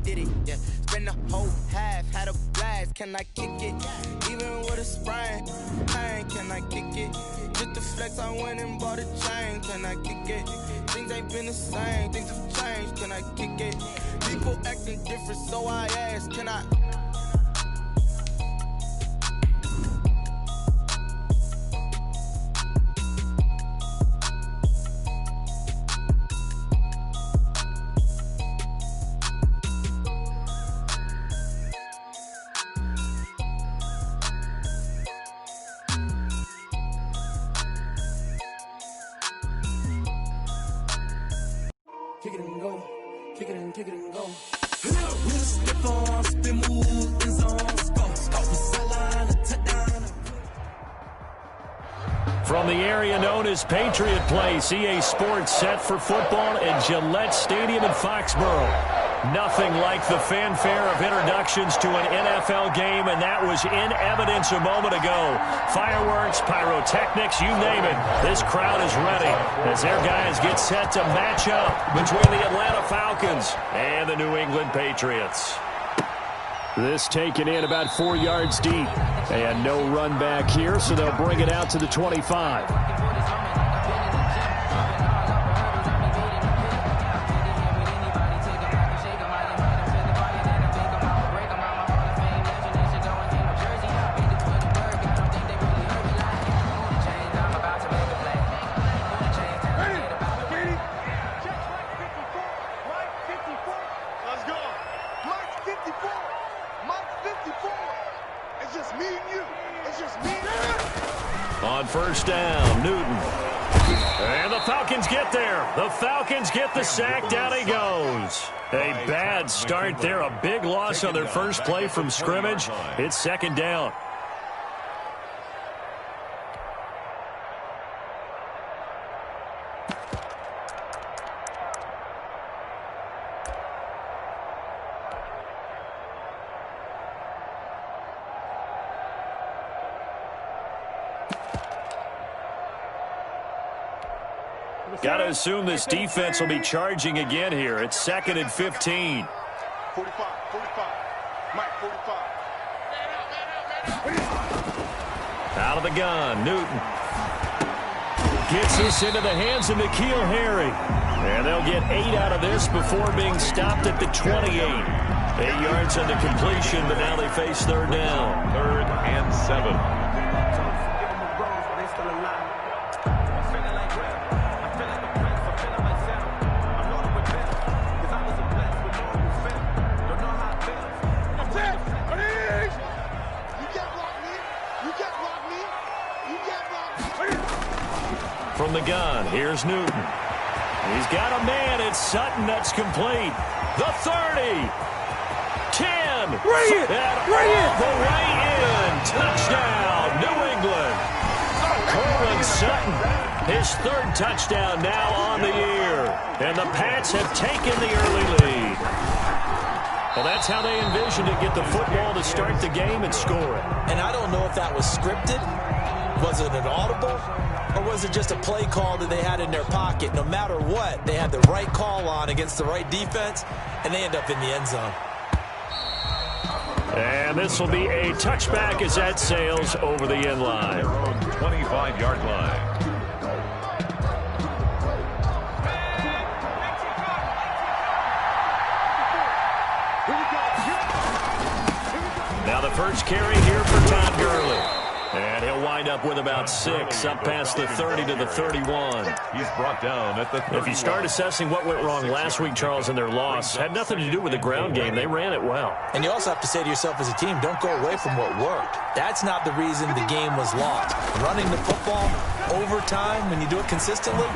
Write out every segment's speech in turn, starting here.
did it, yeah. Spend the whole half, had a blast, can I kick it? Even with a sprain, pain, can I kick it? Just the flex, I went and bought a chain, can I kick it? Things ain't been the same, things have changed, can I kick it? People acting different, so I ask, can I? Kick it and go, kick it and kick it and go. We'll slip on, spin move, in zone, score, sideline, touchdown. From the area known as Patriot Place, EA Sports set for football at Gillette Stadium in Foxborough. Nothing like the fanfare of introductions to an NFL game, and that was in evidence a moment ago. Fireworks, pyrotechnics, you name it. This crowd is ready as their guys get set to match up between the Atlanta Falcons and the New England Patriots. This taken in about 4 yards deep, and no run back here, so they'll bring it out to the 25. On first down, Newton. And the Falcons get there. The Falcons get the sack. Down he goes. A bad start there. A big loss on their first play from scrimmage. It's second down. Got to assume this defense will be charging again here. It's 2nd and 15. 45. Mike, 45. Out of the gun, Newton. Gets this into the hands of N'Keal Harry. And they'll get 8 out of this before being stopped at the 28. 8 yards on the completion, but now they face third down. 3rd and 7. From the gun, here's Newton. He's got a man. It's Sutton that's complete. The 30. 10. Bring it! Bring it! The way in. Touchdown, New England. Courtland Sutton, his 3rd touchdown now on the year. And the Pats have taken the early lead. Well, that's how they envisioned to get the football to start the game and score it. And I don't know if that was scripted. Was it an audible? Or was it just a play call that they had in their pocket? No matter what, they had the right call on against the right defense, and they end up in the end zone. And this will be a touchback as that sails over the end line. 25-yard line. Now the first carry here for Todd Gurley. And he'll wind up with about 6, up past the 30 to the 31. He's brought down at the 31. If you start assessing what went wrong last week, Charles, in their loss, had nothing to do with the ground game. They ran it well. And you also have to say to yourself as a team, don't go away from what worked. That's not the reason the game was lost. Running the football over time, when you do it consistently,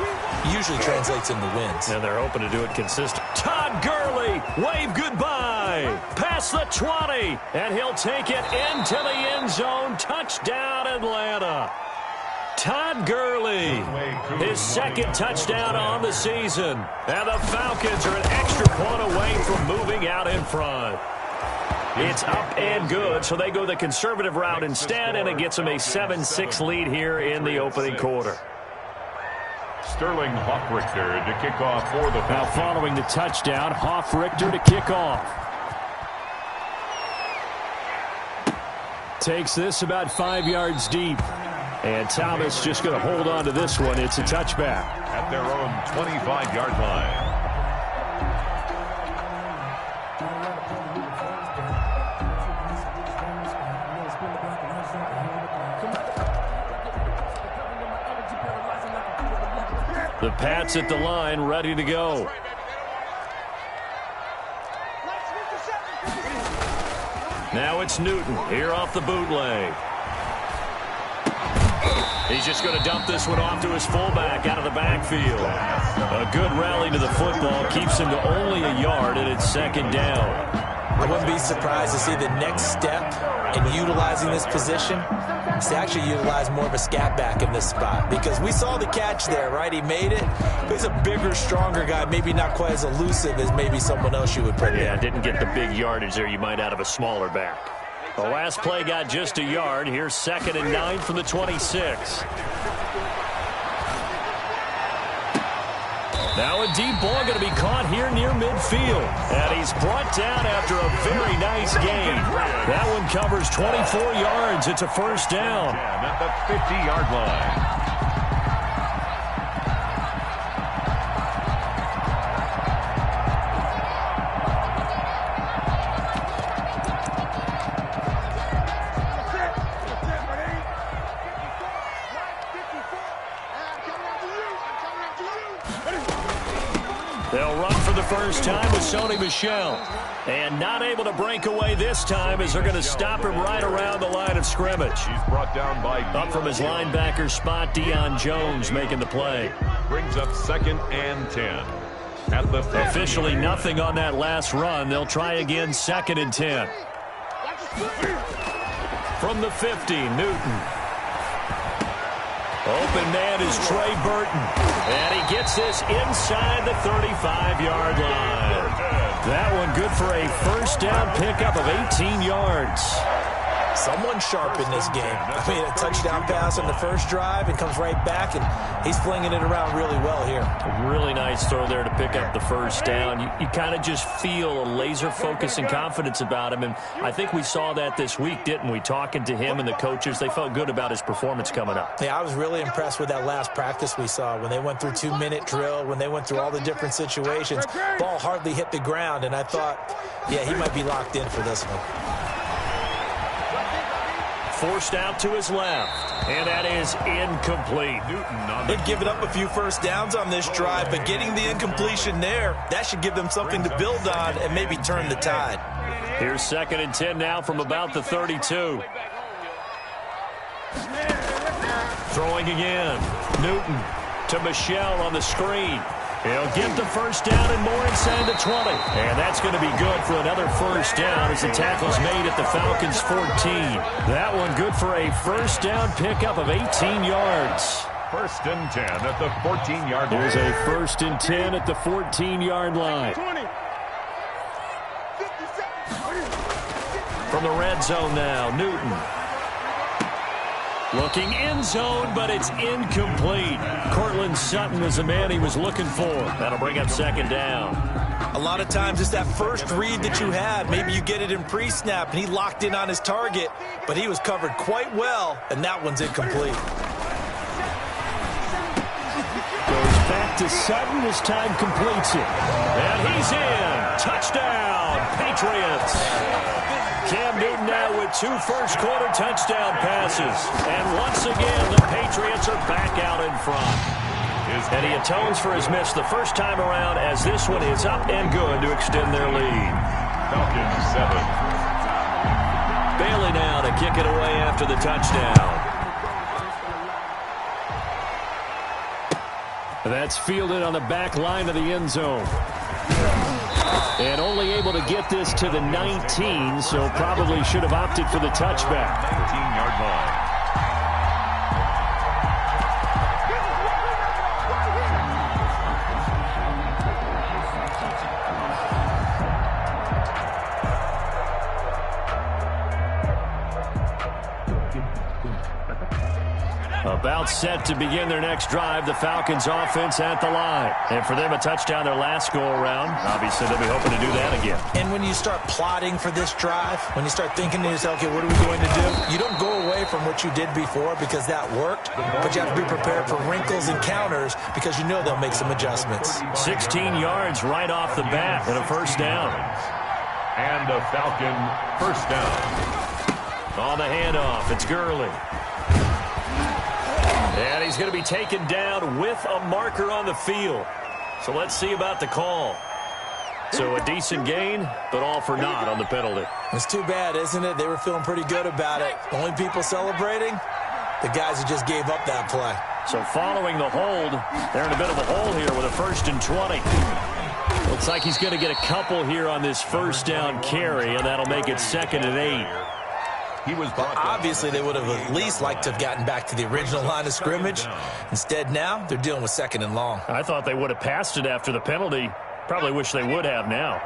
usually translates into wins. And they're hoping to do it consistent. Todd Gurley, wave goodbye. Past the 20, and he'll take it into the end zone. Touchdown, Atlanta. Todd Gurley, his 2nd touchdown on the season. And the Falcons are an extra point away from moving out in front. It's up and good, so they go the conservative route instead, and it gets them a 7-6 lead here in the opening quarter. Sterling Hoffrichter to kick off for the Falcons. Now following the touchdown, Hoffrichter to kick off. Takes this about 5 yards deep. And Thomas just going to hold on to this one. It's a touchback. At their own 25-yard line. The Pats at the line, ready to go. Now it's Newton here off the bootleg. He's just going to dump this one off to his fullback out of the backfield. A good rally to the football keeps him to only a yard, and it's second down. I wouldn't be surprised to see the next step in utilizing this position is to actually utilize more of a scat back in this spot, because we saw the catch there, right? He made it, but he's a bigger, stronger guy, maybe not quite as elusive as maybe someone else you would put Yeah, there. didn't get the big yardage there you might out of a smaller back. The last play got just a yard. Here's 2nd and 9 from the 26. Now a deep ball going to be caught here near midfield. And he's brought down after a very nice gain. That one covers 24 yards. It's a first down. At the 50-yard line. They'll run for the first time with Sony Michel. And not able to break away this time as they're going to stop him right around the line of scrimmage. He's brought down by Up from his linebacker spot, Deion Jones making the play. Brings up 2nd and 10. At the 50. Officially nothing on that last run. They'll try again 2nd and 10. From the 50, Newton. Open man is Trey Burton. And he gets this inside the 35-yard line. That one good for a first down pickup of 18 yards. Someone sharp in this game. I mean, a touchdown pass on the first drive and comes right back, and he's flinging it around really well here. A really nice throw there to pick up the first down. You kind of just feel a laser focus and confidence about him, and I think we saw that this week, didn't we? Talking to him and the coaches, they felt good about his performance coming up. Yeah, I was really impressed with that last practice we saw when they went through 2-minute drill, when they went through all the different situations. Ball hardly hit the ground, and I thought, yeah, he might be locked in for this one. Forced out to his left, and that is incomplete. They've given up a few first downs on this drive, but getting the incompletion there, that should give them something to build on and maybe turn the tide. Here's 2nd and 10 now from about the 32. Throwing again. Newton to Michel on the screen. He'll get the first down and more inside the 20. And that's going to be good for another first down as the tackle's made at the Falcons' 14. That one good for a first down pickup of 18 yards. 1st and 10 at the 14-yard line. There's a 1st and 10 at the 14-yard line. From the red zone now, Newton. Looking end zone, but it's incomplete. Cortland Sutton was the man he was looking for. That'll bring up 2nd down. A lot of times it's that first read that you had. Maybe you get it in pre-snap, and he locked in on his target, but he was covered quite well, and that one's incomplete. Goes back to Sutton. This time completes it. And he's in. Touchdown, Patriots. Cam Newton now with 2 first-quarter touchdown passes. And once again, the Patriots are back out in front. And he atones for his miss the first time around as this one is up and good to extend their lead. Falcons 7. Bailey now to kick it away after the touchdown. That's fielded on the back line of the end zone. And only able to get this to the 19, so probably should have opted for the touchback. 19-yard line. About set to begin their next drive, the Falcons offense at the line. And for them, a touchdown their last go-around. Obviously, they'll be hoping to do that again. And when you start plotting for this drive, when you start thinking to yourself, okay, what are we going to do? You don't go away from what you did before because that worked, but you have to be prepared for wrinkles and counters because you know they'll make some adjustments. 16 yards right off the bat and a first down. And a Falcon first down. On the handoff, it's Gurley. And he's going to be taken down with a marker on the field. So let's see about the call. So a decent gain, but all for naught on the penalty. It's too bad, isn't it? They were feeling pretty good about it. Only people celebrating, the guys who just gave up that play. So following the hold, they're in a bit of a hole here with a 1st and 20. Looks like he's going to get a couple here on this first down carry, and that'll make it 2nd and 8. Well, obviously, they would have at least liked to have gotten back to the original line of scrimmage. Instead, now they're dealing with 2nd and long. I thought they would have passed it after the penalty. Probably wish they would have now.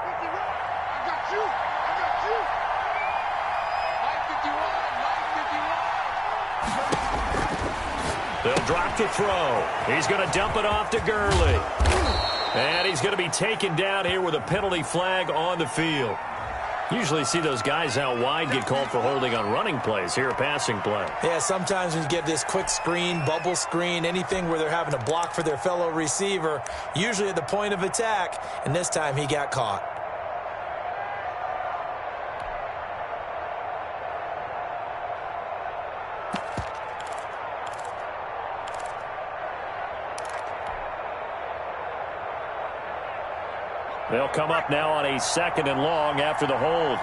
They'll drop the throw. He's going to dump it off to Gurley. And he's going to be taken down here with a penalty flag on the field. Usually see those guys out wide get called for holding on running plays. Here, a passing play. Yeah, sometimes when you get this quick screen, bubble screen, anything where they're having to block for their fellow receiver, usually at the point of attack, and this time he got caught. They'll come up now on a 2nd and long after the hold.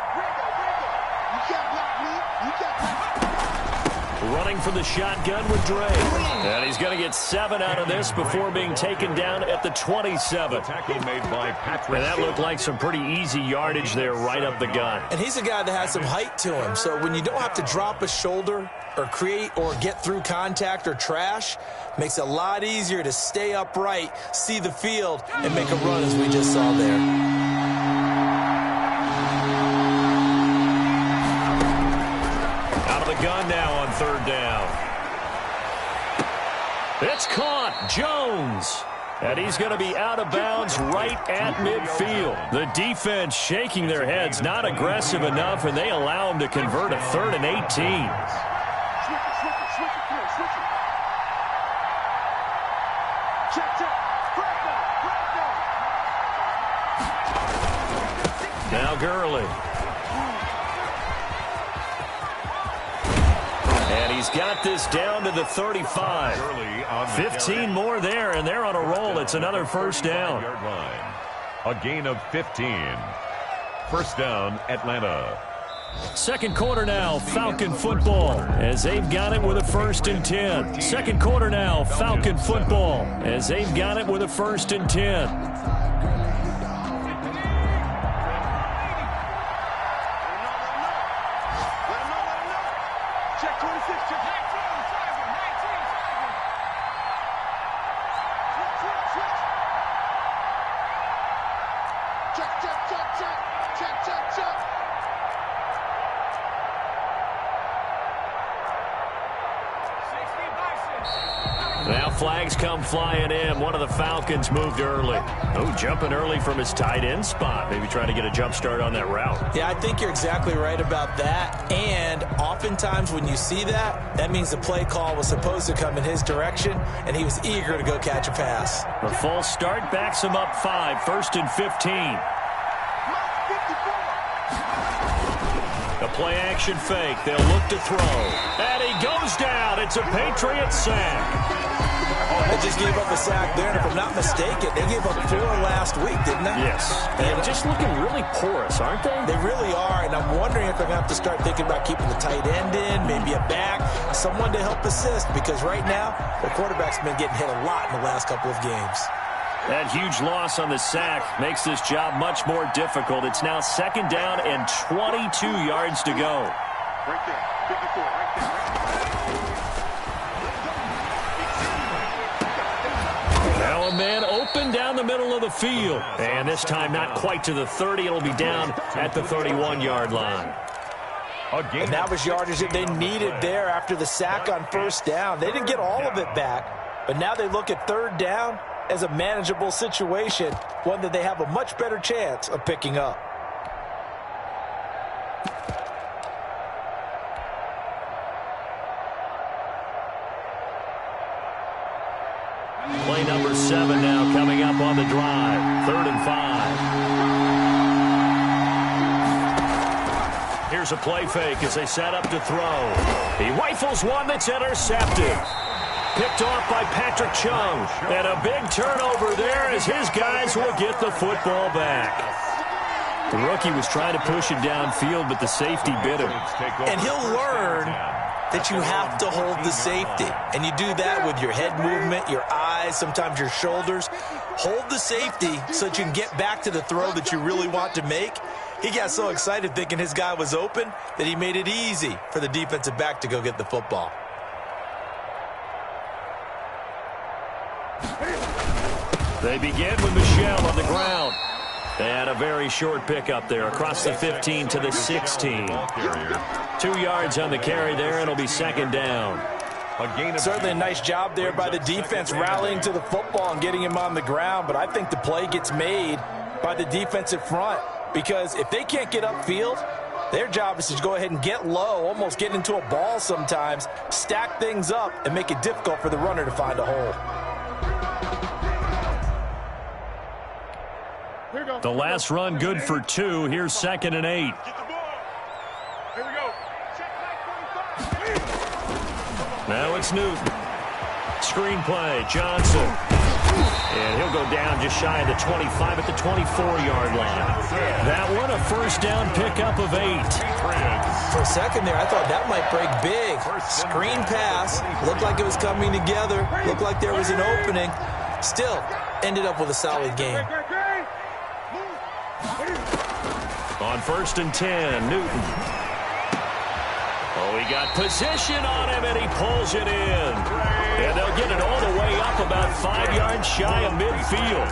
Running from the shotgun with Dre. And he's going to get 7 out of this before being taken down at the 27. Tackle made by Patrick. And that looked like some pretty easy yardage there right up the gut. And he's a guy that has some height to him. So when you don't have to drop a shoulder or create or get through contact or trash, makes it a lot easier to stay upright, see the field, and make a run as we just saw there. Gun now on 3rd down. It's caught. Jones. And he's going to be out of bounds right at midfield. The defense shaking their heads, not aggressive enough, and they allow him to convert a 3rd and 18. Now Gurley. And he's got this down to the 35. 15 more there, and they're on a roll. It's another first down. A gain of 15. First down, Atlanta. 2nd quarter now, Falcon football, as they've got it with a 1st and 10. 2nd quarter now, Falcon football, as they've got it with a 1st and 10. Now flags come flying in. One of the Falcons moved early. Oh, jumping early from his tight end spot. Maybe trying to get a jump start on that route. Yeah, I think you're exactly right about that. And oftentimes when you see that, that means the play call was supposed to come in his direction, and he was eager to go catch a pass. The false start backs him up 5, 1st and 15. A play-action fake. They'll look to throw. And he goes down. It's a Patriot sack. They just gave up a sack there, and if I'm not mistaken, they gave up 4 last week, didn't they? Yes. And just looking really porous, aren't they? They really are, and I'm wondering if they're going to have to start thinking about keeping the tight end in, maybe a back, someone to help assist, because right now, the quarterback's been getting hit a lot in the last couple of games. That huge loss on the sack makes this job much more difficult. It's now 2nd down and 22 yards to go. Right there, 54, right there, Now a man open down the middle of the field. And this time not quite to the 30. It'll be down at the 31-yard line. And that was yardage that they needed there after the sack on first down. They didn't get all of it back, but now they look at third down as a manageable situation, one that they have a much better chance of picking up. Play number 7 now coming up on the drive. 3rd and 5. Here's a play fake as they set up to throw. He rifles one that's intercepted. Picked off by Patrick Chung. And a big turnover there as his guys will get the football back. The rookie was trying to push it downfield, but the safety bit him. And he'll learn that you have to hold the safety. And you do that with your head movement, your eyes, sometimes your shoulders. Hold the safety so that you can get back to the throw that you really want to make. He got so excited thinking his guy was open that he made it easy for the defensive back to go get the football. They begin with Michel on the ground. They had a very short pickup there across the 15 to the 16. 2 yards on the carry there, and it'll be 2nd down. Certainly a nice job there by the defense rallying to the football and getting him on the ground, but I think the play gets made by the defensive front because if they can't get upfield, their job is to go ahead and get low, almost get into a ball sometimes, stack things up, and make it difficult for the runner to find a hole. The last run good for 2. Here's 2nd and 8. Here we go. Now it's Newton. Screen play, Johnson. And he'll go down just shy of the 25 at the 24-yard line. That one a first down pickup of 8. For a second there, I thought that might break big. Screen pass. Looked like it was coming together. Looked like there was an opening. Still, ended up with a solid game. On 1st and 10, Newton. Oh, he got position on him, and he pulls it in. And they'll get it all the way up about 5 yards shy of midfield.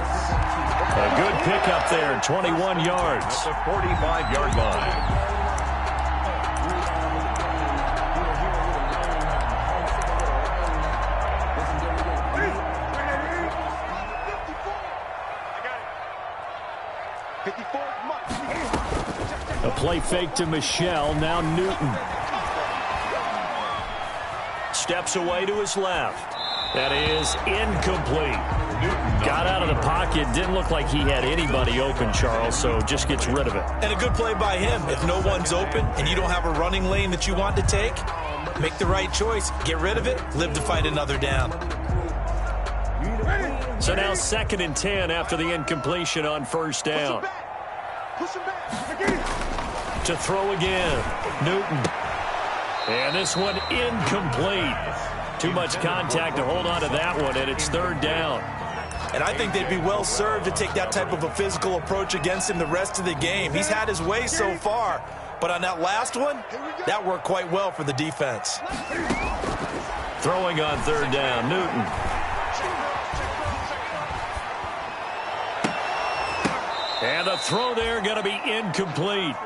A good pickup there, 21 yards. At the 45-yard line. A play fake to Michel, now Newton. Steps away to his left. That is incomplete. Got out of the pocket. Didn't look like he had anybody open, Charles, so just gets rid of it. And a good play by him. If no one's open and you don't have a running lane that you want to take, make the right choice. Get rid of it. Live to fight another down. So now 2nd and 10 after the incompletion on first down. To throw again, Newton. And this one incomplete. Too much contact to hold on to that one, and it's 3rd down. And I think they'd be well served to take that type of a physical approach against him the rest of the game. He's had his way so far, but on that last one, that worked quite well for the defense. Throwing on 3rd down, Newton. And the throw there going to be incomplete.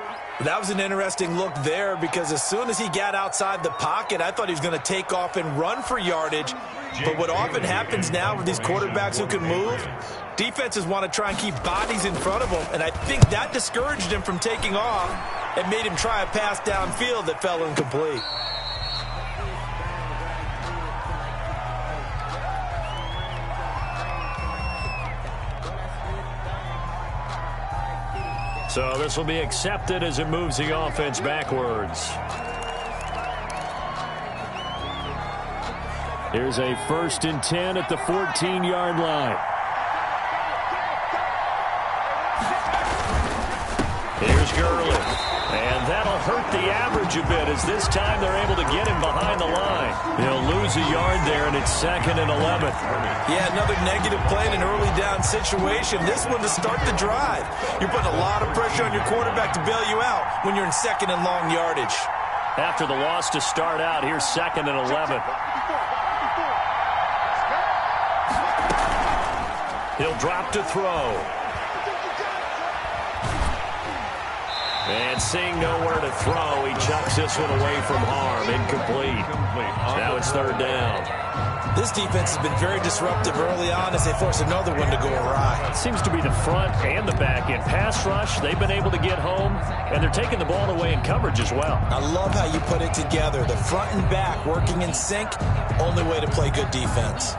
That was an interesting look there because as soon as he got outside the pocket, I thought he was going to take off and run for yardage. But what often happens now with these quarterbacks who can move, defenses want to try and keep bodies in front of them. And I think that discouraged him from taking off and made him try a pass downfield that fell incomplete. So this will be accepted as it moves the offense backwards. Here's a 1st and 10 at the 14-yard line. Here's Gurley. And that'll hurt the average a bit as this time they're able to get him behind the line. He'll lose a yard there, and it's 2nd and 11. Yeah, another negative play in an early down situation. This one to start the drive. You're putting a lot of pressure on your quarterback to bail you out when you're in 2nd and long yardage. After the loss to start out, here's 2nd and 11. He'll drop to throw. And seeing nowhere to throw, he chucks this one away from harm. Incomplete. Now it's third down. This defense has been very disruptive early on as they force another one to go awry. It seems to be the front and the back end. Pass rush, they've been able to get home, and they're taking the ball away in coverage as well. I love how you put it together. The front and back working in sync, only way to play good defense.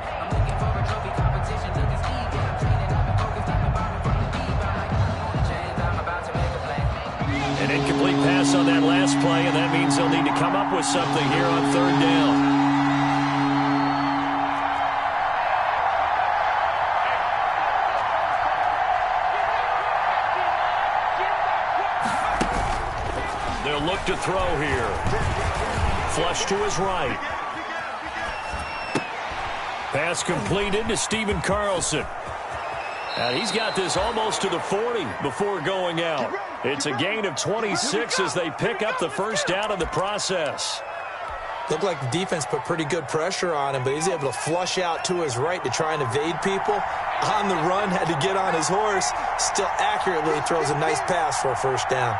An incomplete pass on that last play, and that means they'll need to come up with something here on third down. They'll look to throw here. Flush to his right. Pass completed to Stephen Carlson. And he's got this almost to the 40 before going out. It's a gain of 26 as they pick up the first down in the process. Looked like the defense put pretty good pressure on him, but he's able to flush out to his right to try and evade people. On the run, had to get on his horse. Still accurately throws a nice pass for a first down.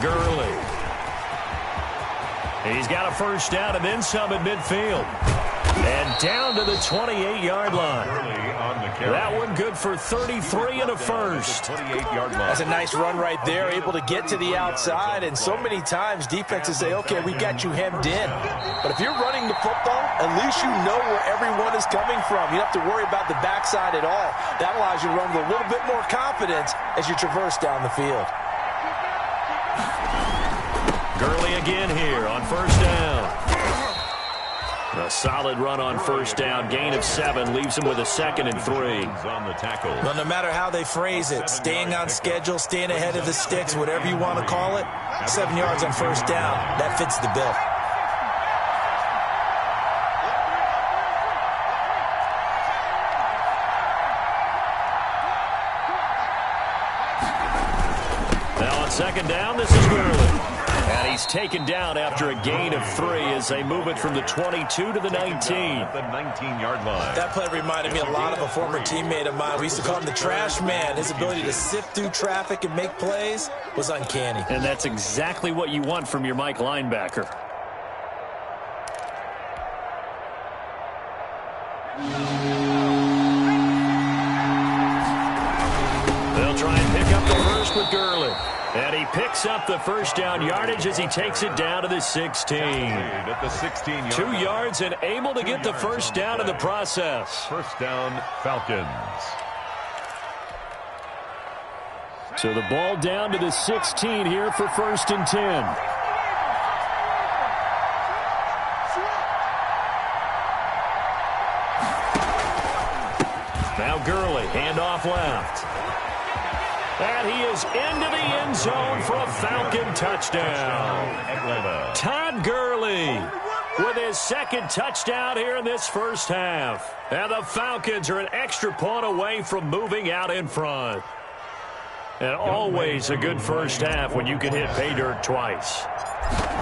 Gurley. He's got a first down and then some at midfield. And down to the 28-yard line. That one good for 33 and a first. That's a nice run right there, able to get to the outside. And so many times defenses say, okay, we got you hemmed in. But if you're running the football, at least you know where everyone is coming from. You don't have to worry about the backside at all. That allows you to run with a little bit more confidence as you traverse down the field. Gurley again here on first down. A solid run on first down. Gain of 7 leaves him with a 2nd and 3. On the tackle. Well, no matter how they phrase it, staying on schedule, staying ahead of the sticks, whatever you want to call it, 7 yards on first down, that fits the bill. Now on second down, this is Gurley. And he's taken down after a gain of 3 as they move it from the 22 to the 19. The 19-yard line. That play reminded me a lot of a former teammate of mine. We used to call him the trash man. His ability to sift through traffic and make plays was uncanny. And that's exactly what you want from your Mike linebacker. They'll try and pick up the first with Gurley. And he picks up the first down yardage as he takes it down to the 16. At the 16-yard 2 yards and able to get the first down in the process. First down, Falcons. So the ball down to the 16 here for 1st and 10. Now Gurley, handoff left. And he is into the end zone for a Falcon touchdown. Atlanta. Todd Gurley with his 2nd touchdown here in this first half. And the Falcons are an extra point away from moving out in front. And always a good first half when you can hit pay dirt twice.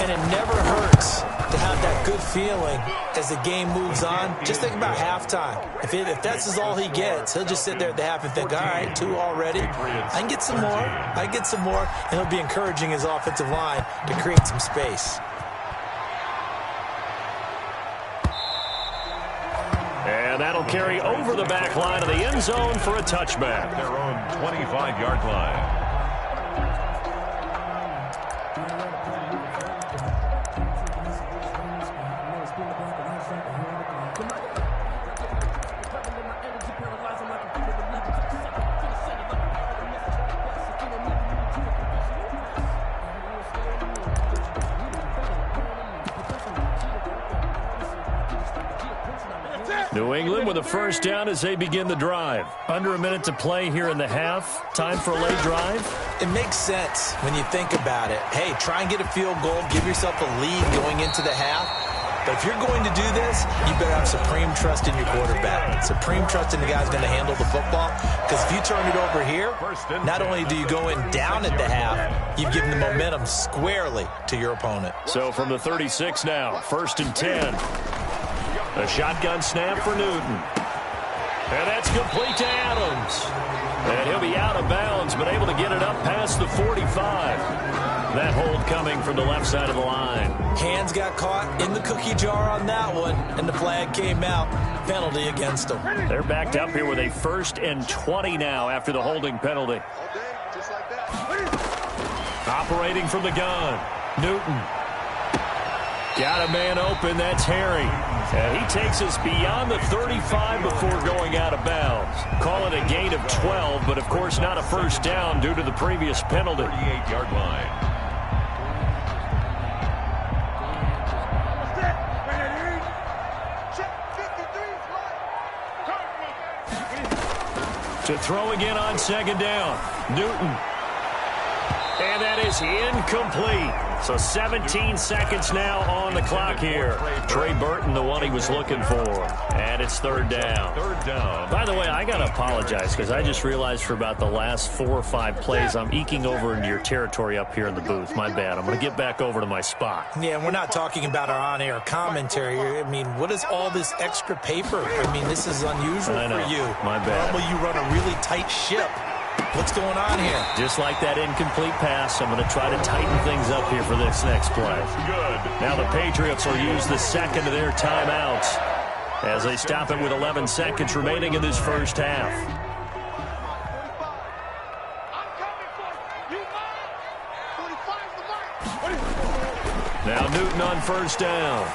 And it never hurts to have that good feeling as the game moves on. Just think about halftime. If that's all he gets, he'll just sit there at the half and think, all right, 2 already. I can get some more. I can get some more. And he'll be encouraging his offensive line to create some space. And that'll carry over the back line of the end zone for a touchback. Their own 25-yard line. New England with a first down as they begin the drive. Under a minute to play here in the half. Time for a late drive. It makes sense when you think about it. Hey, try and get a field goal. Give yourself a lead going into the half. But if you're going to do this, you better have supreme trust in your quarterback. Supreme trust in the guy's going to handle the football. Because if you turn it over here, not only do you go in down at the half, you've given the momentum squarely to your opponent. So from the 36 now, 1st and 10. A shotgun snap for Newton. And that's complete to Adams. And he'll be out of bounds, but able to get it up past the 45. That hold coming from the left side of the line. Hands got caught in the cookie jar on that one, and the flag came out. Penalty against them. They're backed up here with a 1st and 20 now after the holding penalty. Operating from the gun, Newton. Got a man open, that's Harry. And he takes us beyond the 35 before going out of bounds. Call it a gain of 12, but of course not a first down due to the previous penalty. 38-yard line. To throw again on 2nd down, Newton. And that is incomplete. So 17 seconds now on the clock here. Trey Burton, the one he was looking for. And it's 3rd down. 3rd down. By the way, I got to apologize because I just realized for about the last 4 or 5 plays, I'm eking over into your territory up here in the booth. My bad. I'm going to get back over to my spot. Yeah, we're not talking about our on-air commentary. I mean, what is all this extra paper? I mean, this is unusual for you. My bad. Normally you run a really tight ship. What's going on here? Just like that incomplete pass, I'm going to try to tighten things up here for this next play. Good. Now the Patriots will use the second of their timeouts as they stop it with 11 seconds remaining in this first half. Now Newton on 1st down.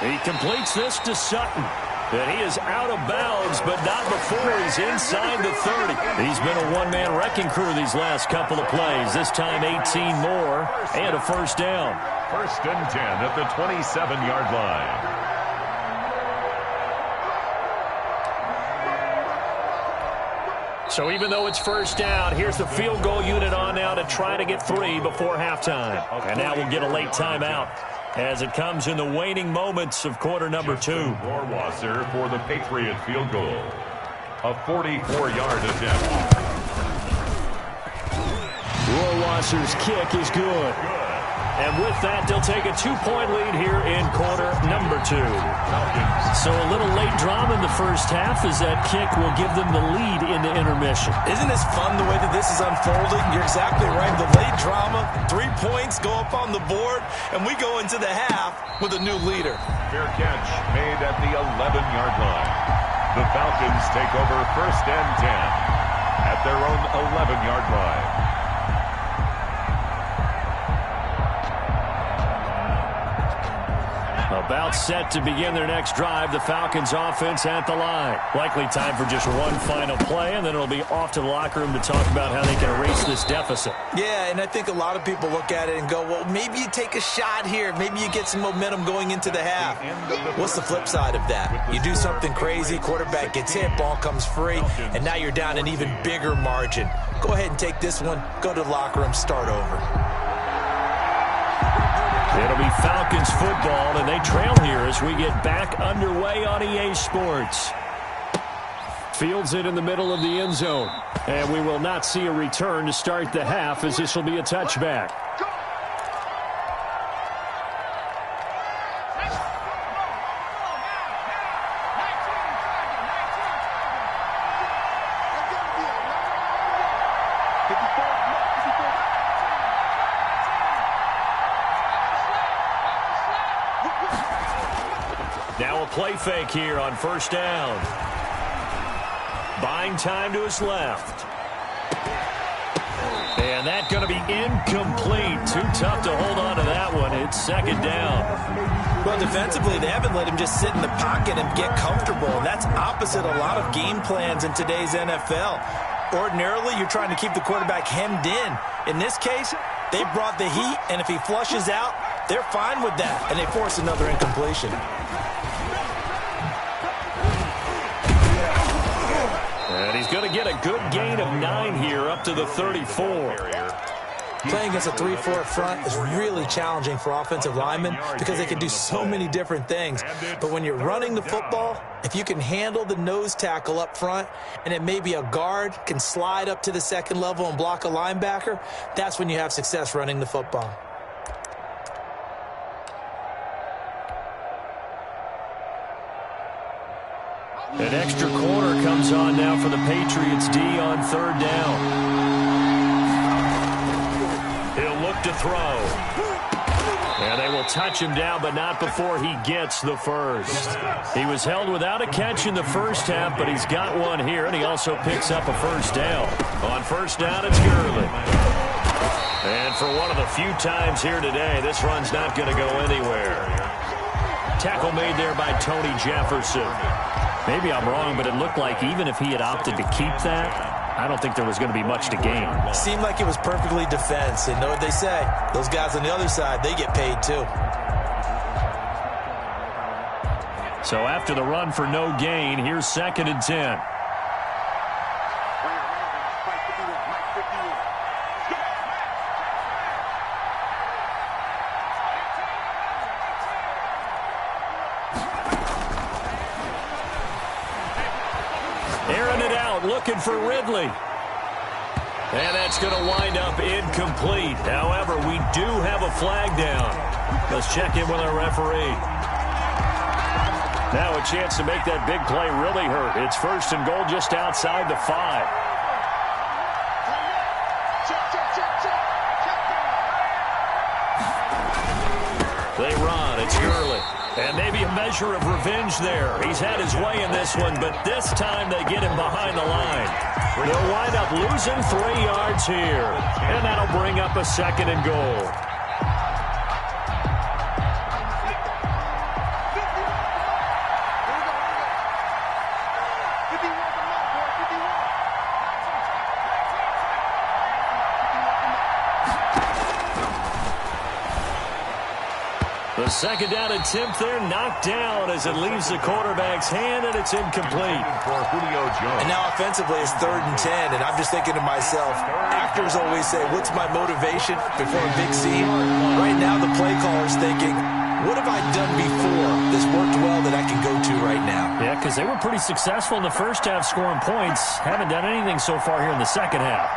He completes this to Sutton. And he is out of bounds, but not before he's inside the 30. He's been a one-man wrecking crew these last couple of plays. This time 18 more and a first down. 1st and 10 at the 27-yard line. So even though it's first down, here's the field goal unit on now to try to get 3 before halftime. And now we'll get a late timeout as it comes in the waning moments of quarter number 2. Rohrwasser for the Patriot field goal. A 44-yard attempt. Rohrwasser's kick is good. And with that, they'll take a 2-point lead here in quarter number 2. So a little late drama in the first half as that kick will give them the lead into intermission. Isn't this fun the way that this is unfolding? You're exactly right. The late drama, 3 points go up on the board, and we go into the half with a new leader. Fair catch made at the 11-yard line. The Falcons take over 1st and 10 at their own 11-yard line. About set to begin their next drive, the Falcons offense at the line. Likely time for just one final play, and then it'll be off to the locker room to talk about how they can erase this deficit. Yeah, and I think a lot of people look at it and go, well, maybe you take a shot here. Maybe you get some momentum going into the half. What's the flip side of that? You do something crazy, quarterback gets hit, ball comes free, and now you're down an even bigger margin. Go ahead and take this one, go to the locker room, start over. It'll be Falcons football, and they trail here as we get back underway on EA Sports. Fields it in the middle of the end zone. And we will not see a return to start the half as this will be a touchback. Now a play fake here on 1st down. Buying time to his left. And that's going to be incomplete. Too tough to hold on to that one. It's 2nd down. Well, defensively, they haven't let him just sit in the pocket and get comfortable. And that's opposite a lot of game plans in today's NFL. Ordinarily, you're trying to keep the quarterback hemmed in. In this case, they brought the heat, and if he flushes out, they're fine with that, and they force another incompletion. And he's going to get a good gain of 9 here up to the 34. Playing against a 3-4 front is really challenging for offensive linemen because they can do so many different things. But when you're running the football, if you can handle the nose tackle up front and it may be a guard can slide up to the second level and block a linebacker, that's when you have success running the football. An extra quarter comes on now for the Patriots D on third down. He'll look to throw. And they will touch him down, but not before he gets the first. He was held without a catch in the first half, but he's got one here, and he also picks up a first down. On first down, it's Gurley. And for one of the few times here today, this run's not going to go anywhere. Tackle made there by Tony Jefferson. Maybe I'm wrong, but it looked like even if he had opted to keep that, I don't think there was going to be much to gain. Seemed like it was perfectly defense. And know what they say? Those guys on the other side, they get paid too. So after the run for no gain, here's 2nd and 10. Airing it out, looking for Ridley. And that's going to wind up incomplete. However, we do have a flag down. Let's check in with our referee. Now a chance to make that big play really hurt. It's 1st and goal just outside the 5. They run. It's Gurley. And maybe a measure of revenge there. He's had his way in this one, but this time they get him behind the line. They'll wind up losing 3 yards here. And that'll bring up a 2nd and goal. The 2nd down attempt there knocked down as it leaves the quarterback's hand, and it's incomplete. For Julio Jones. And now offensively it's 3rd and 10, and I'm just thinking to myself, actors always say, what's my motivation before a big scene? Right now the play caller's thinking, what have I done before that's worked well that I can go to right now? Yeah, because they were pretty successful in the first half scoring points. Haven't done anything so far here in the second half.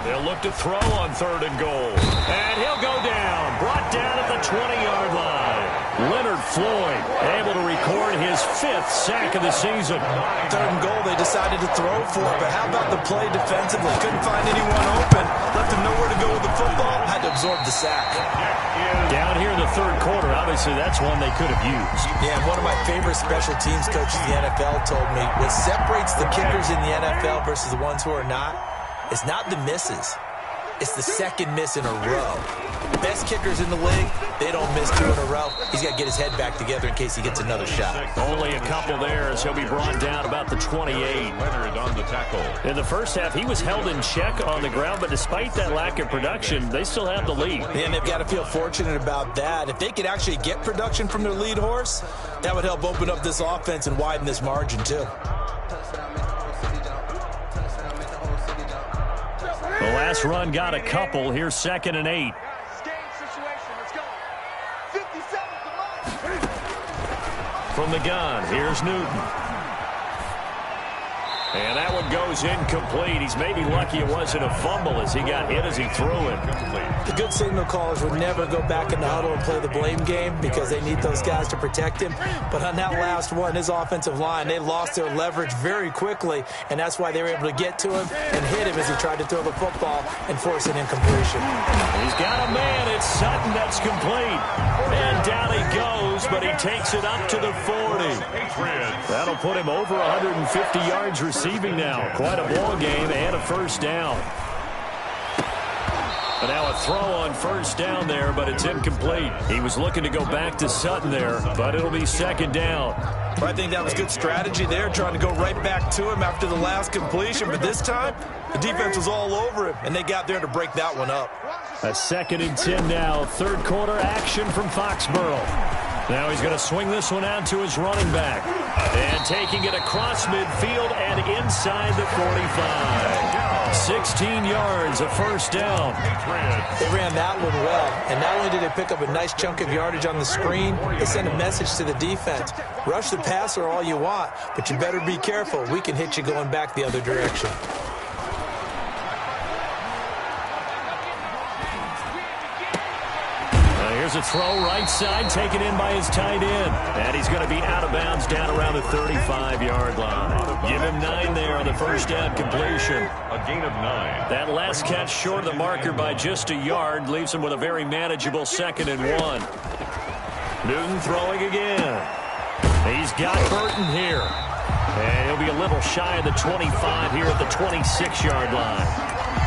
They'll look to throw on 3rd and goal. And he'll go down. Brought down at the 20-yard line. Leonard Floyd able to record his 5th sack of the season. 3rd and goal they decided to throw for, but how about the play defensively? Couldn't find anyone open. Left him nowhere to go with the football. Had to absorb the sack. Down here in the 3rd quarter, obviously that's one they could have used. Yeah, and one of my favorite special teams coaches in the NFL told me what separates the kickers in the NFL versus the ones who are not, it's not the misses. It's the 2nd miss in a row. Best kickers in the league, they don't miss 2 in a row. He's got to get his head back together in case he gets another shot. Only a couple there as he'll be brought down about the 28. Leonard on the tackle. In the first half, he was held in check on the ground, but despite that lack of production, they still have the lead. And they've got to feel fortunate about that. If they could actually get production from their lead horse, that would help open up this offense and widen this margin too. The last run got a couple. Here's 2nd and 8. From the gun, here's Newton. And that one goes incomplete. He's maybe lucky it wasn't a fumble as he got hit as he threw it. The good signal callers would never go back in the huddle and play the blame game because they need those guys to protect him. But on that last one, his offensive line, they lost their leverage very quickly, and that's why they were able to get to him and hit him as he tried to throw the football and force an incompletion. He's got a man. It's Sutton that's complete. And down he goes, but he takes it up to the 40. That'll put him over 150 yards receiving now. Quite a ball game and a first down. But now a throw on first down there, but it's incomplete. He was looking to go back to Sutton there, but it'll be 2nd down. Well, I think that was good strategy there, trying to go right back to him after the last completion. But this time, the defense was all over him, and they got there to break that one up. A 2nd and 10 now. 3rd quarter action from Foxborough. Now he's going to swing this one out to his running back. And taking it across midfield and inside the 45. 16 yards, a first down. They ran that one well. And not only did they pick up a nice chunk of yardage on the screen, they sent a message to the defense. Rush the passer all you want, but you better be careful. We can hit you going back the other direction. Here's a throw right side, taken in by his tight end. And he's going to be out of bounds down around the 35-yard line. Give him 9 there on the first down completion. A gain of 9. That last catch short of the marker by just a yard leaves him with a very manageable 2nd and 1. Newton throwing again. He's got Burton here. And he'll be a little shy of the 25 here at the 26-yard line.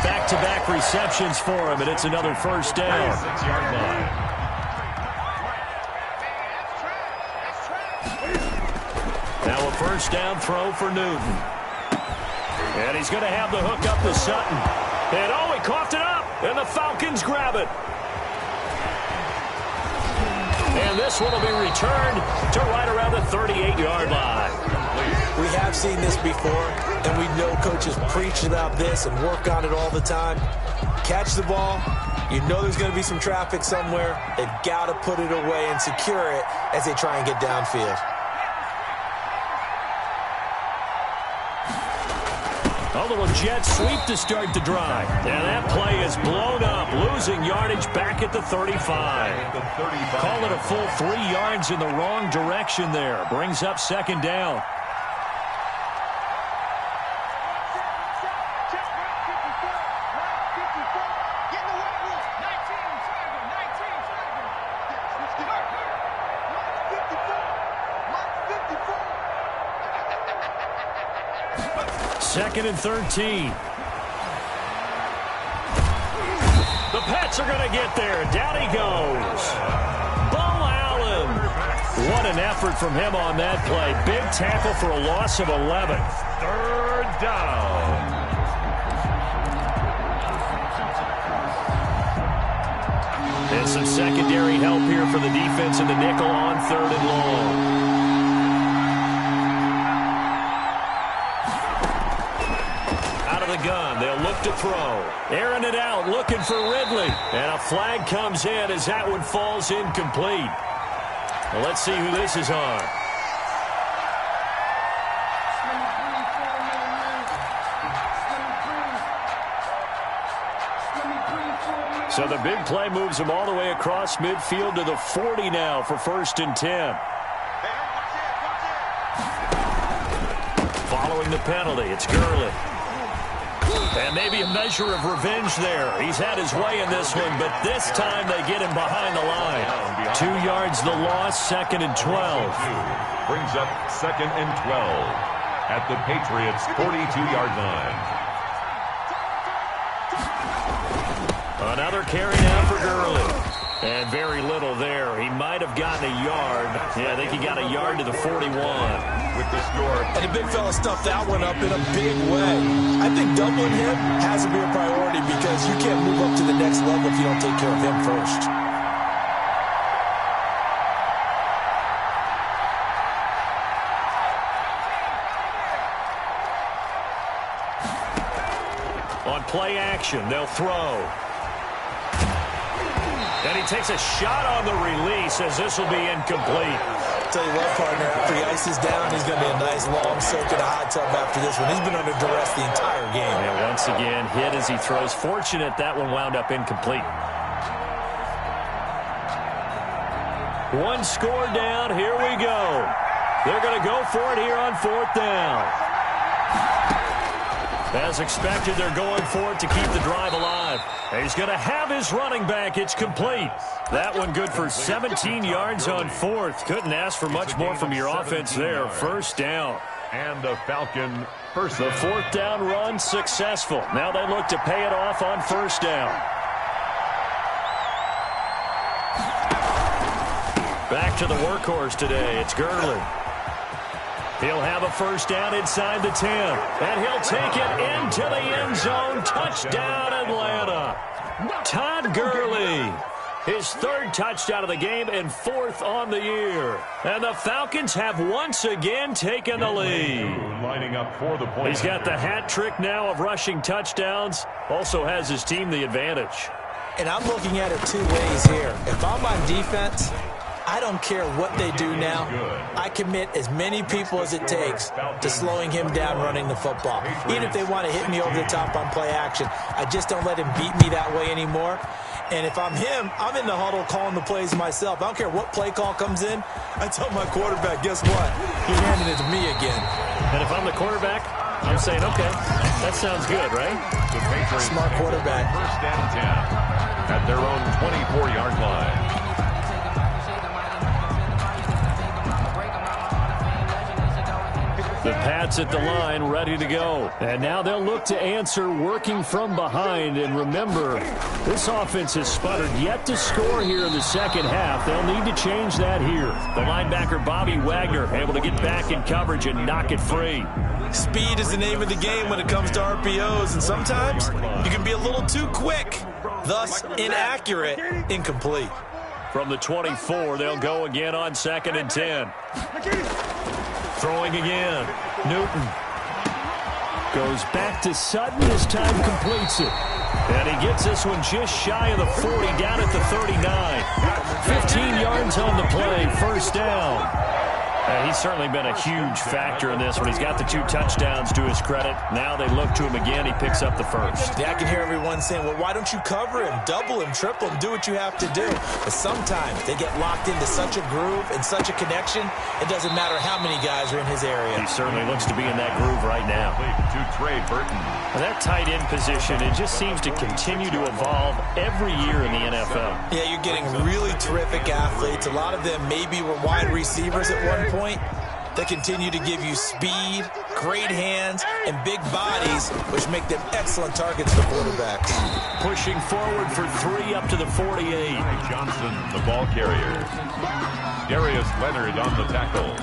Back-to-back receptions for him, and it's another first down. 6-yard line. Now a first down throw for Newton. And he's going to have the hook up to Sutton. And he coughed it up, and the Falcons grab it. And this one will be returned to right around the 38-yard line. We have seen this before, and we know coaches preach about this and work on it all the time. Catch the ball. You know there's going to be some traffic somewhere. They've got to put it away and secure it as they try and get downfield. A little jet sweep to start the drive. And that play is blown up, losing yardage back at the 35. Call it a full 3 yards in the wrong direction there. Brings up 2nd down. Second and 13. The Pats are going to get there. Down he goes. Bo Allen. What an effort from him on that play. Big tackle for a loss of 11. 3rd down. And some secondary help here for the defense in the nickel on 3rd and long. Gun. They'll look to throw. Airing it out, looking for Ridley. And a flag comes in as that one falls incomplete. Well, let's see who this is on. So the big play moves him all the way across midfield to the 40 now for 1st and 10. Following the penalty, it's Gurley. And maybe a measure of revenge there. He's had his way in this one, but this time they get him behind the line. 2 yards the loss, 2nd and 12. Brings up 2nd and 12 at the Patriots' 42-yard line. Another carry now for Gurley. And very little there. He might have gotten a yard. Yeah, I think he got a yard to the 41. With the score. And the big fella stuffed that one up in a big way. I think doubling him has to be a priority because you can't move up to the next level if you don't take care of him first. On play action, they'll throw. And he takes a shot on the release as this will be incomplete. Tell you what, partner, after he ices down, he's going to be a nice long soak in a hot tub after this one. He's been under duress the entire game. And once again, hit as he throws. Fortunate that one wound up incomplete. One score down. Here we go. They're going to go for it here on 4th down. As expected, they're going for it to keep the drive alive. He's going to have his running back. It's complete. That one good for 17 yards on 4th. Couldn't ask for much more from your offense there. 1st down. And the Falcon first. The 4th down run successful. Now they look to pay it off on 1st down. Back to the workhorse today. It's Gurley. He'll have a 1st down inside the 10. And he'll take it into the end zone. Touchdown, Atlanta. Todd Gurley. His 3rd touchdown of the game and 4th on the year. And the Falcons have once again taken the lead. Lining up for the point. He's got the hat trick now of rushing touchdowns. Also has his team the advantage. And I'm looking at it 2 ways here. If I'm on defense, I don't care what they do now. I commit as many people as it takes to slowing him down running the football. Even if they want to hit me over the top on play action, I just don't let him beat me that way anymore. And if I'm him, I'm in the huddle calling the plays myself. I don't care what play call comes in. I tell my quarterback, guess what? You're handing it to me again. And if I'm the quarterback, I'm saying, okay, that sounds good, right? The Patriots Smart quarterback. First and 10 at their own 24-yard line. The Pats at the line, ready to go. And now they'll look to answer working from behind. And remember, this offense has sputtered yet to score here in the second half. They'll need to change that here. The linebacker, Bobby Wagner, able to get back in coverage and knock it free. Speed is the name of the game when it comes to RPOs, and sometimes you can be a little too quick, thus inaccurate, incomplete. From the 24, they'll go again on 2nd and 10. Throwing again. Newton goes back to Sutton. This time completes it. And he gets this one just shy of the 40, down at the 39. 15 yards on the play, first down. He's certainly been a huge factor in this one. He's got the 2 touchdowns to his credit. Now they look to him again. He picks up the first. Yeah, I can hear everyone saying, well, why don't you cover him, double him, triple him, do what you have to do. But sometimes they get locked into such a groove and such a connection, it doesn't matter how many guys are in his area. He certainly looks to be in that groove right now. To Trey Burton. That tight end position, it just seems to continue to evolve every year in the NFL. Yeah, you're getting really terrific athletes. A lot of them maybe were wide receivers at one point. They continue to give you speed, great hands, and big bodies, which make them excellent targets for quarterbacks. Pushing forward for 3 up to the 48. Johnson, the ball carrier. Darius Leonard on the tackle.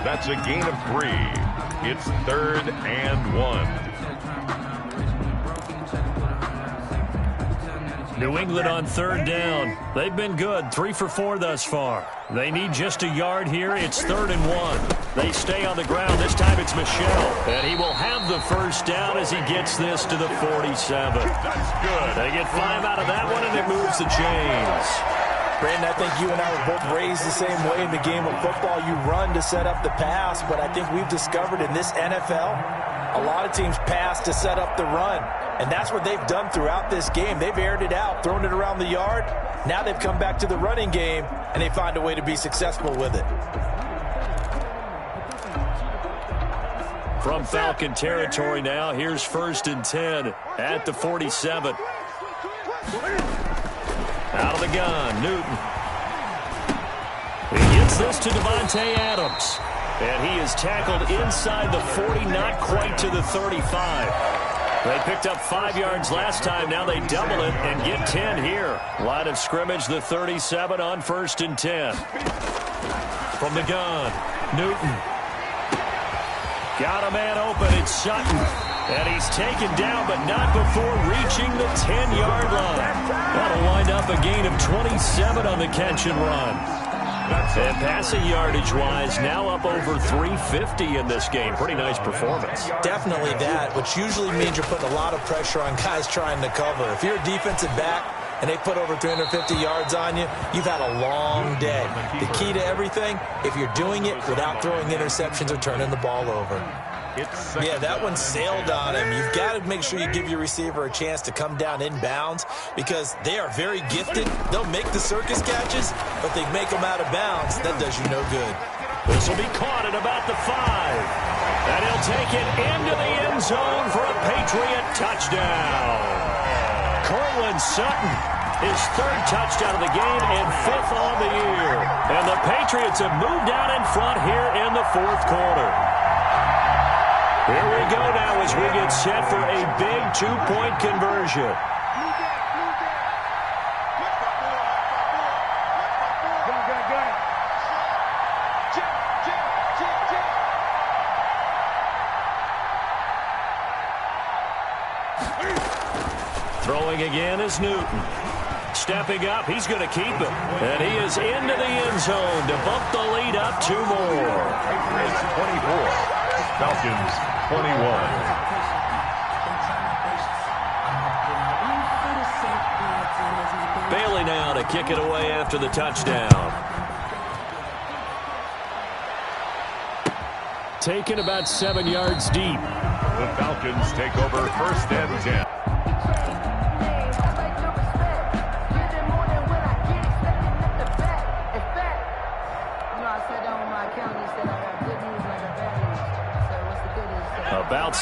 That's a gain of 3. It's 3rd and 1. New England on 3rd down. They've been good, 3 for 4 thus far. They need just a yard here. It's 3rd and 1. They stay on the ground. This time it's Michel. And he will have the first down as he gets this to the 47. That's good. They get 5 out of that one, and it moves the chains. Brandon, I think you and I were both raised the same way in the game of football. You run to set up the pass, but I think we've discovered in this NFL, a lot of teams pass to set up the run. And that's what they've done throughout this game. They've aired it out, thrown it around the yard. Now they've come back to the running game, and they find a way to be successful with it. From Falcon territory now, here's 1st and 10 at the 47. Out of the gun, Newton. He gets this to Devontae Adams. And he is tackled inside the 40, not quite to the 35. They picked up 5 yards last time. Now they double it and get 10 here. Line of scrimmage, the 37 on 1st and 10. From the gun, Newton. Got a man open. It's Sutton. And he's taken down, but not before reaching the 10-yard line. That'll wind up a gain of 27 on the catch and run. And passing yardage-wise, now up over 350 in this game. Pretty nice performance. Definitely that, which usually means you're putting a lot of pressure on guys trying to cover. If you're a defensive back and they put over 350 yards on you, you've had a long day. The key to everything, if you're doing it without throwing interceptions or turning the ball over. Yeah, that one sailed on him. You've got to make sure you give your receiver a chance to come down inbounds because they are very gifted. They'll make the circus catches, but they make them out of bounds. That does you no good. This will be caught at about the 5. And he'll take it into the end zone for a Patriot touchdown. Courtland Sutton, his 3rd touchdown of the game and 5th on the year. And the Patriots have moved out in front here in the 4th quarter. Here we go now as we get set for a big 2-point conversion. Throwing again is Newton. Stepping up, he's going to keep it. And he is into the end zone to bump the lead up 2 more. It's 24. Falcons 21. Bailey now to kick it away after the touchdown. Taken about 7 yards deep. The Falcons take over 1st and 10.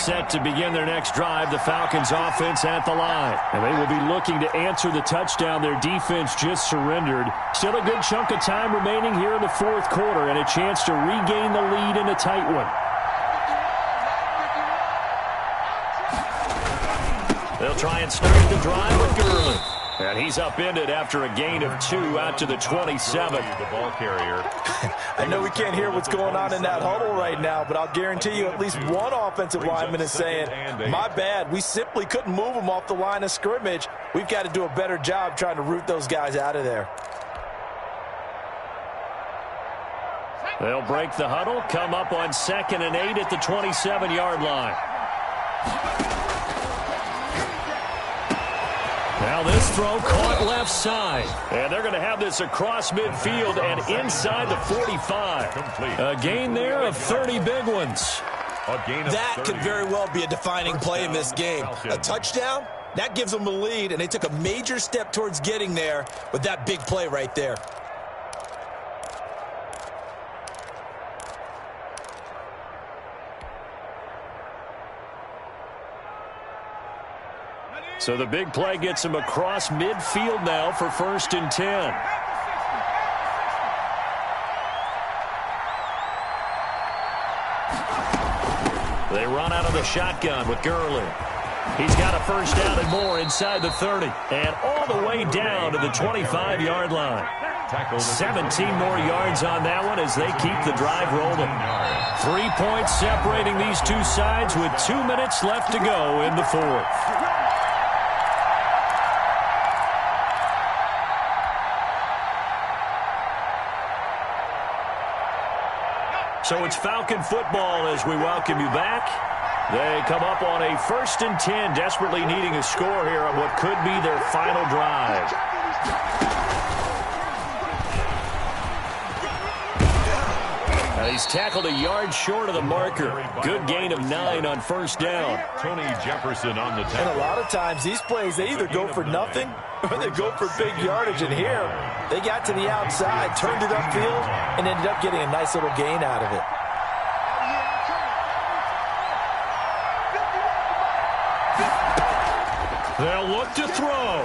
set to begin their next drive. The Falcons offense at the line. And they will be looking to answer the touchdown their defense just surrendered. Still a good chunk of time remaining here in the fourth quarter and a chance to regain the lead in a tight one. They'll try and start the drive with Gurley. And he's upended after a gain of 2 out to the 27. The ball carrier. I know we can't hear what's going on in that huddle right now, but I'll guarantee you at least one offensive lineman is saying, my bad, we simply couldn't move them off the line of scrimmage. We've got to do a better job trying to root those guys out of there. They'll break the huddle, come up on 2nd and 8 at the 27-yard line. Now this throw caught left side. And they're going to have this across midfield and inside the 45. A gain there of 30 big ones. That could very well be a defining play in this game. A touchdown, that gives them a lead, and they took a major step towards getting there with that big play right there. So the big play gets him across midfield now for 1st and 10. They run out of the shotgun with Gurley. He's got a first down and more inside the 30. And all the way down to the 25-yard line. 17 more yards on that one as they keep the drive rolling. 3 points separating these two sides with 2 minutes left to go in the fourth. So it's Falcon football as we welcome you back. They come up on a 1st and 10, desperately needing a score here on what could be their final drive. Now he's tackled a yard short of the marker. Good gain of 9 on 1st down. Tony Jefferson on the tackle. And a lot of times these plays, they either go for nothing or they go for big yardage. And here, they got to the outside, turned it upfield, and ended up getting a nice little gain out of it. They'll look to throw.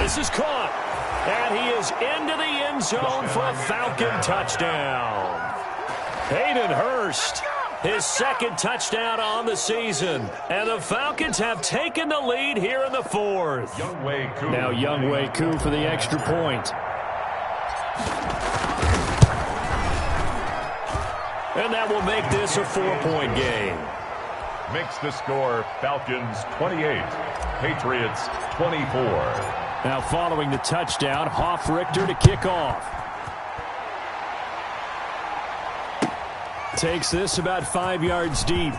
This is caught. And he is into the end zone for a Falcon touchdown. Hayden Hurst, his 2nd touchdown on the season. And the Falcons have taken the lead here in the fourth. Younghoe Koo. Now Younghoe Koo for the extra point. And that will make this a 4-point game. Makes the score Falcons 28, Patriots 24. Now following the touchdown, Hofrichter to kick off. Takes this about 5 yards deep.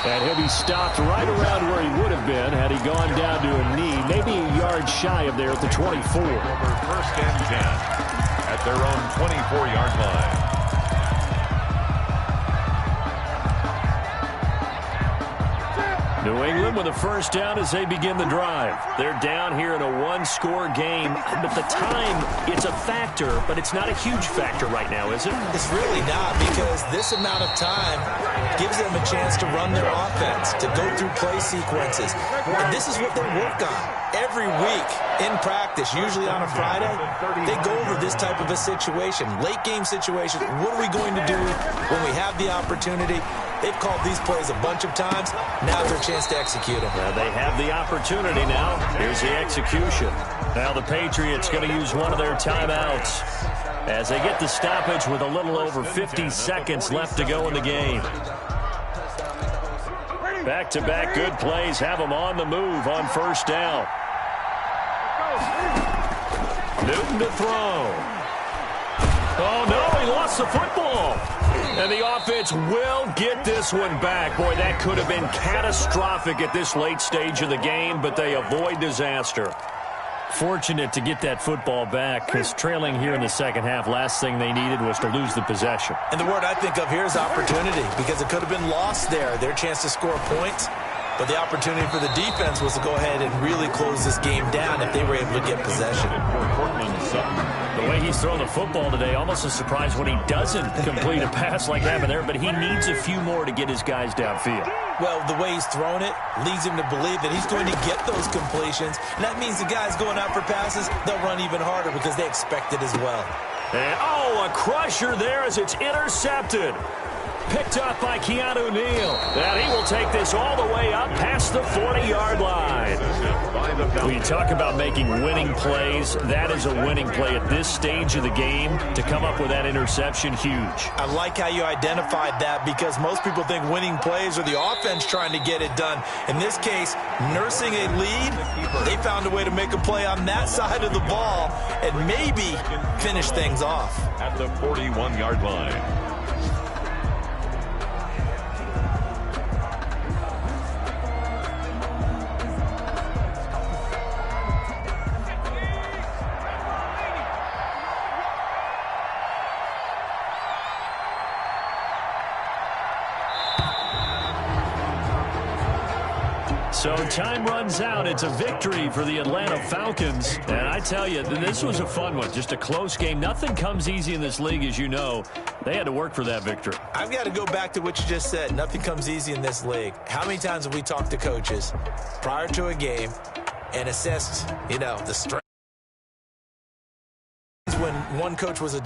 And he'll be stopped right around where he would have been had he gone down to a knee, maybe a yard shy of there at the 24. Over 1st and 10 at their own 24-yard line. New England with a first down as they begin the drive. They're down here in a 1-score game. But the time, it's a factor, but it's not a huge factor right now, is it? It's really not, because this amount of time gives them a chance to run their offense, to go through play sequences. And this is what they work on every week in practice, usually on a Friday. They go over this type of a situation, late game situation. What are we going to do when we have the opportunity? They've called these plays a bunch of times. Now's their chance to execute them. Well, they have the opportunity now. Here's the execution. Now the Patriots going to use one of their timeouts as they get the stoppage with a little over 50 seconds left to go in the game. Back-to-back good plays have them on the move on 1st down. Newton to throw. Oh, no, he lost the football. And the offense will get this one back. Boy, that could have been catastrophic at this late stage of the game, but they avoid disaster. Fortunate to get that football back, because trailing here in the second half, last thing they needed was to lose the possession. And the word I think of here is opportunity, because it could have been lost there. Their chance to score points. But the opportunity for the defense was to go ahead and really close this game down if they were able to get possession. The way he's throwing the football today, almost a surprise when he doesn't complete a pass like that there, but he needs a few more to get his guys downfield. Well, the way he's thrown it leads him to believe that he's going to get those completions, and that means the guys going out for passes, they'll run even harder because they expect it as well. And, a crusher there as it's intercepted. Picked up by Keanu Neal. And he will take this all the way up past the 40-yard line. When you talk about making winning plays, that is a winning play at this stage of the game. To come up with that interception, huge. I like how you identified that because most people think winning plays are the offense trying to get it done. In this case, nursing a lead, they found a way to make a play on that side of the ball and maybe finish things off. At the 41-yard line. So time runs out. It's a victory for the Atlanta Falcons. And I tell you, this was a fun one. Just a close game. Nothing comes easy in this league, as you know. They had to work for that victory. I've got to go back to what you just said. Nothing comes easy in this league. How many times have we talked to coaches prior to a game and assessed, the strength when one coach was a